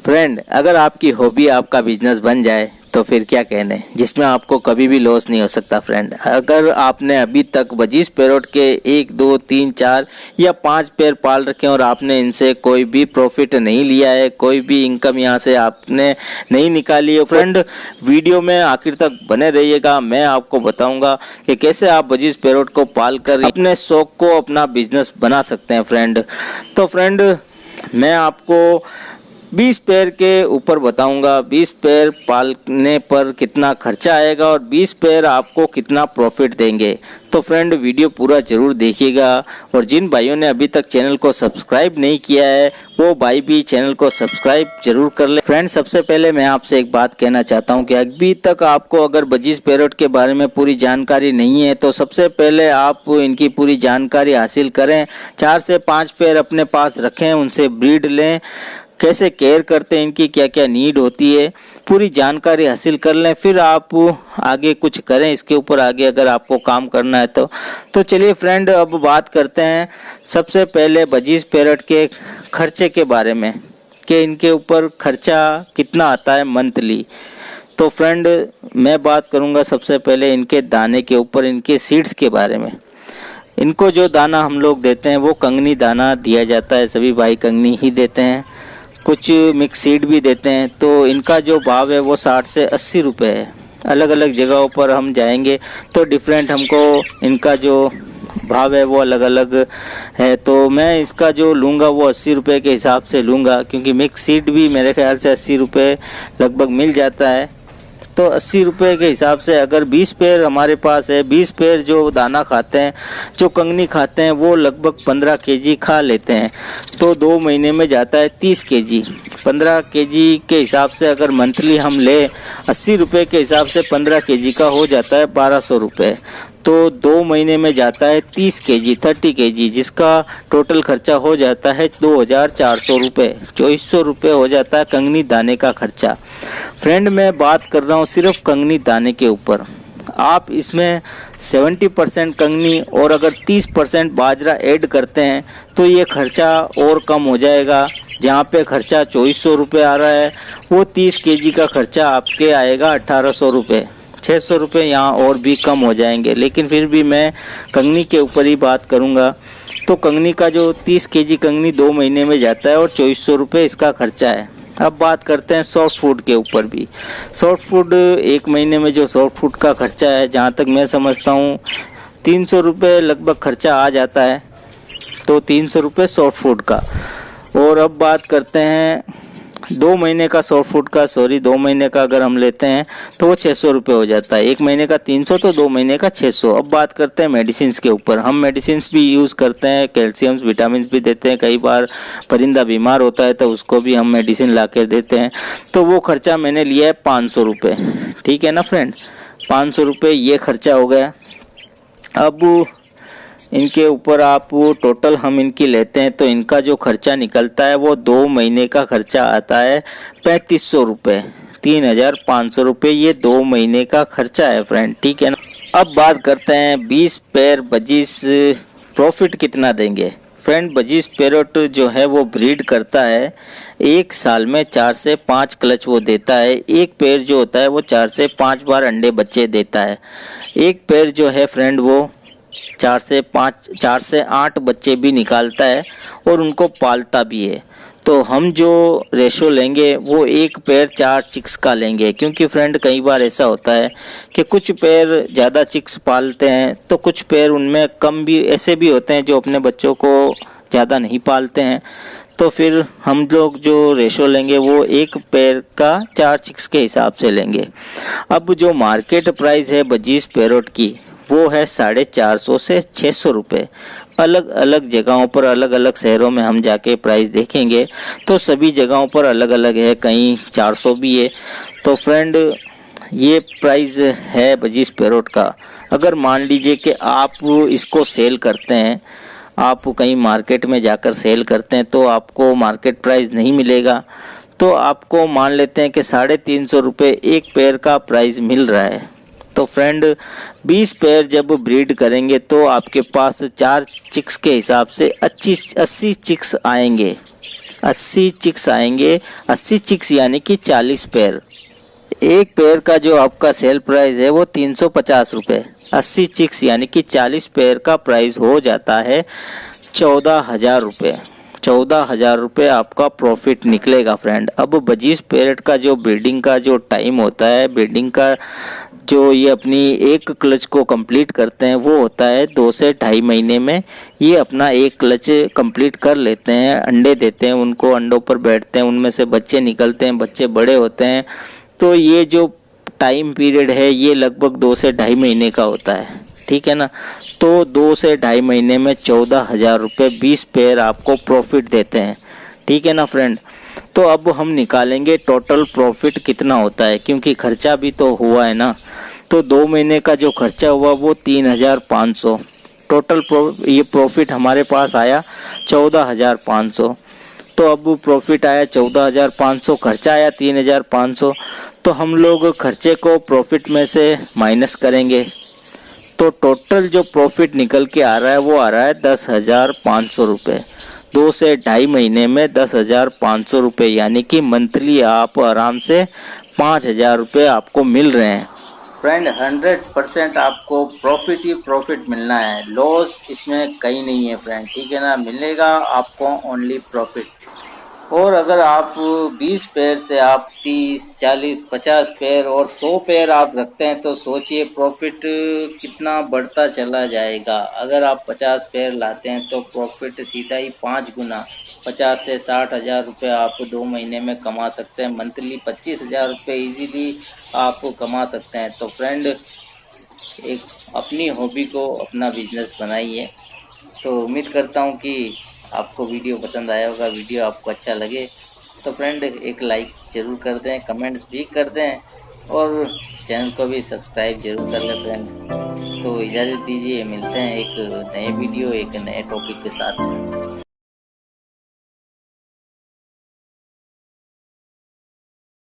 Friend, अगर आपकी hobby आपका बिजनेस बन जाए तो फिर क्या कहने, जिसमें आपको कभी भी लॉस नहीं हो सकता। फ्रेंड, अगर आपने अभी तक बजीज पैरोट के 1 2 3 4 या 5 पेयर पाल रखे हैं और आपने इनसे कोई भी प्रॉफिट नहीं लिया है, कोई भी इनकम यहाँ से आपने नहीं निकाली है, फ्रेंड वीडियो में आखिर तक बने रहिएगा। मैं आपको बताऊंगा कि कैसे आप बजीज पैरोट को पाल कर अपने शौक को अपना बिजनेस बना सकते हैं। फ्रेंड, तो फ्रेंड मैं आपको 20 पेयर के ऊपर बताऊंगा, 20 पेयर पालने पर कितना खर्चा आएगा और 20 पेयर आपको कितना प्रॉफिट देंगे। तो फ्रेंड वीडियो पूरा ज़रूर देखिएगा, और जिन भाइयों ने अभी तक चैनल को सब्सक्राइब नहीं किया है वो भाई भी चैनल को सब्सक्राइब जरूर कर ले। फ्रेंड, सबसे पहले मैं आपसे एक बात कहना चाहता हूं कि अभी तक आपको अगर बजीज पैरोट के बारे में पूरी जानकारी नहीं है तो सबसे पहले आप इनकी पूरी जानकारी हासिल करें। 4 से 5 पेयर अपने पास रखें, उनसे ब्रीड लें, कैसे केयर करते हैं, इनकी क्या क्या नीड होती है, पूरी जानकारी हासिल कर लें, फिर आप आगे कुछ करें इसके ऊपर। आगे अगर आपको काम करना है तो चलिए फ्रेंड अब बात करते हैं सबसे पहले बजीज पैरोट के खर्चे के बारे में, कि इनके ऊपर खर्चा कितना आता है मंथली। तो फ्रेंड मैं बात करूंगा सबसे पहले इनके दाने के ऊपर, इनके सीड्स के बारे में। इनको जो दाना हम लोग देते हैं वो कंगनी दाना दिया जाता है, सभी भाई कंगनी ही देते हैं, कुछ मिक्स सीड भी देते हैं। तो इनका जो भाव है वो 60 से 80 रुपये है। अलग अलग जगहों पर हम जाएंगे तो डिफरेंट हमको इनका जो भाव है वो अलग अलग है। तो मैं इसका जो लूँगा वो 80 रुपये के हिसाब से लूँगा, क्योंकि मिक्स सीड भी मेरे ख्याल से 80 रुपये लगभग मिल जाता है। तो 80 रुपये के हिसाब से अगर 20 पेयर हमारे पास है, 20 पेयर जो दाना खाते हैं, जो कंगनी खाते हैं, वो लगभग 15 केजी खा लेते हैं। तो 2 महीने में जाता है 30 केजी। 15 केजी के हिसाब से अगर मंथली हम ले 80 रुपये के हिसाब से 15 केजी का हो जाता है 1200 रुपये। तो 2 महीने में जाता है 30 केजी, 30 केजी, जिसका टोटल खर्चा हो जाता है 2400 रुपये। 2400 रुपये हो जाता है कंगनी दाने का खर्चा। फ्रेंड मैं बात कर रहा हूँ सिर्फ कंगनी दाने के ऊपर। आप इसमें 70% कंगनी और अगर 30% बाजरा ऐड करते हैं तो ये खर्चा और कम हो जाएगा। जहाँ पे खर्चा 2400 रुपये आ रहा है वो 30 केजी का खर्चा आपके आएगा 1800 रुपये। 600 रुपये यहाँ और भी कम हो जाएंगे, लेकिन फिर भी मैं कंगनी के ऊपर ही बात करूँगा। तो कंगनी का जो 30 केजी कंगनी 2 महीने में जाता है और 2400 रुपये इसका खर्चा है। अब बात करते हैं सॉफ्ट फूड के ऊपर भी। सॉफ्ट फूड 1 महीने में जो सॉफ्ट फूड का खर्चा है, जहाँ तक मैं समझता हूँ 300 रुपये लगभग खर्चा आ जाता है। तो 300 रुपये सॉफ्ट फूड का। और अब बात करते हैं 2 महीने का सॉफ्ट फूड का, 2 महीने का अगर हम लेते हैं तो वो 600 रुपये हो जाता है। 1 महीने का 300 तो 2 महीने का 600। अब बात करते हैं मेडिसिन के ऊपर। हम मेडिसिन भी यूज़ करते हैं, कैल्शियम्स विटामिन भी देते हैं। कई बार परिंदा बीमार होता है तो उसको भी हम मेडिसिन ला कर देते हैं। तो वो खर्चा मैंने लिया है 500 रुपये। ठीक है ना फ्रेंड, 500 रुपये ये खर्चा हो गया। अब इनके ऊपर आप टोटल हम इनकी लेते हैं तो इनका जो खर्चा निकलता है वो 2 महीने का खर्चा आता है 3500 रुपये। 3500 रुपये ये 2 महीने का खर्चा है फ्रेंड। ठीक है ना। अब बात करते हैं 20 पेयर बजीज प्रॉफिट कितना देंगे। फ्रेंड बजीज पैरोट जो है वो ब्रीड करता है, 1 साल में 4 से 5 क्लच वो देता है। एक पेयर जो होता है वो 4 से 5 बार अंडे बच्चे देता है। एक पेयर जो है फ्रेंड वो 4 से 8 बच्चे भी निकालता है और उनको पालता भी है। तो हम जो रेशो लेंगे वो एक पेयर 4 चिक्स का लेंगे, क्योंकि फ्रेंड कई बार ऐसा होता है कि कुछ पेयर ज़्यादा चिक्स पालते हैं तो कुछ पेयर उनमें कम भी ऐसे भी होते हैं जो अपने बच्चों को ज़्यादा नहीं पालते हैं। तो फिर हम लोग जो रेशो लेंगे वो एक पेयर का 4 चिक्स के हिसाब से लेंगे। अब जो मार्केट प्राइस है बजीज पैरोट की वो है 450 से 600 रुपये। अलग अलग जगहों पर, अलग अलग शहरों में हम जाके प्राइस देखेंगे तो सभी जगहों पर अलग अलग है, कहीं 400 भी है। तो फ्रेंड ये प्राइस है बजीज पैरोट का। अगर मान लीजिए कि आप इसको सेल करते हैं, आप कहीं मार्केट में जाकर सेल करते हैं तो आपको मार्केट प्राइस नहीं मिलेगा, तो आपको मान लेते हैं कि 350 रुपये एक पेयर का प्राइस मिल रहा है। तो फ्रेंड 20 पेयर जब ब्रीड करेंगे तो आपके पास 4 चिक्स के हिसाब से 80 चिक्स आएंगे। 80 चिक्स आएंगे। 80 चिक्स यानी कि 40 पेयर। एक पेयर का जो आपका सेल प्राइस है वो 350 रुपये। 80 चिक्स यानी कि 40 पेयर का प्राइस हो जाता है 14,000 रुपये। 14,000 रुपये आपका प्रॉफिट निकलेगा फ्रेंड। अब 25 पेरेट का जो ब्रीडिंग का जो टाइम होता है, ब्रीडिंग का जो ये अपनी एक क्लच को कंप्लीट करते हैं वो होता है 2 से 2.5 महीने में। ये अपना एक क्लच कंप्लीट कर लेते हैं, अंडे देते हैं, उनको अंडों पर बैठते हैं, उनमें से बच्चे निकलते हैं, बच्चे बड़े होते हैं। तो ये जो टाइम पीरियड है ये लगभग 2 से 2.5 महीने का होता है, ठीक है ना। तो 2 से 2.5 महीने में 14,000 रुपये 20 पेयर आपको प्रॉफिट देते हैं, ठीक है ना फ्रेंड। तो अब हम निकालेंगे टोटल प्रॉफिट कितना होता है, क्योंकि खर्चा भी तो हुआ है ना। तो 2 महीने का जो खर्चा हुआ वो 3,500। टोटल ये प्रॉफिट हमारे पास आया 14,500। तो अब प्रॉफिट आया 14,500, खर्चा आया 3,500। तो हम लोग खर्चे को प्रॉफिट में से माइनस करेंगे। तो टोटल जो प्रॉफिट निकल के आ रहा है वो आ रहा है 10,500 रुपये। 2 से 2.5 महीने में 10,500 रुपये, यानी कि मंथली आप आराम से 5,000 रुपये आपको मिल रहे हैं फ्रेंड। 100% आपको प्रॉफिट ही प्रॉफिट मिलना है, लॉस इसमें कहीं नहीं है फ्रेंड, ठीक है ना। मिलेगा आपको ओनली प्रॉफिट। और अगर आप 20 पेयर से आप 30, 40, 50 पेयर और 100 पेयर आप रखते हैं तो सोचिए प्रॉफिट कितना बढ़ता चला जाएगा। अगर आप 50 पेयर लाते हैं तो प्रॉफिट सीधा ही 5 गुना 50 से 60,000 रुपये आप 2 महीने में कमा सकते हैं। मंथली 25,000 रुपये ईजीली आप कमा सकते हैं। तो फ्रेंड, एक अपनी हॉबी को अपना बिजनेस बनाइए। तो उम्मीद करता हूँ कि आपको वीडियो पसंद आया होगा। वीडियो आपको अच्छा लगे तो फ्रेंड एक लाइक ज़रूर कर दें, कमेंट्स भी कर दें और चैनल को भी सब्सक्राइब जरूर कर लें फ्रेंड। तो इजाज़त दीजिए, मिलते हैं एक नए वीडियो एक नए टॉपिक के साथ।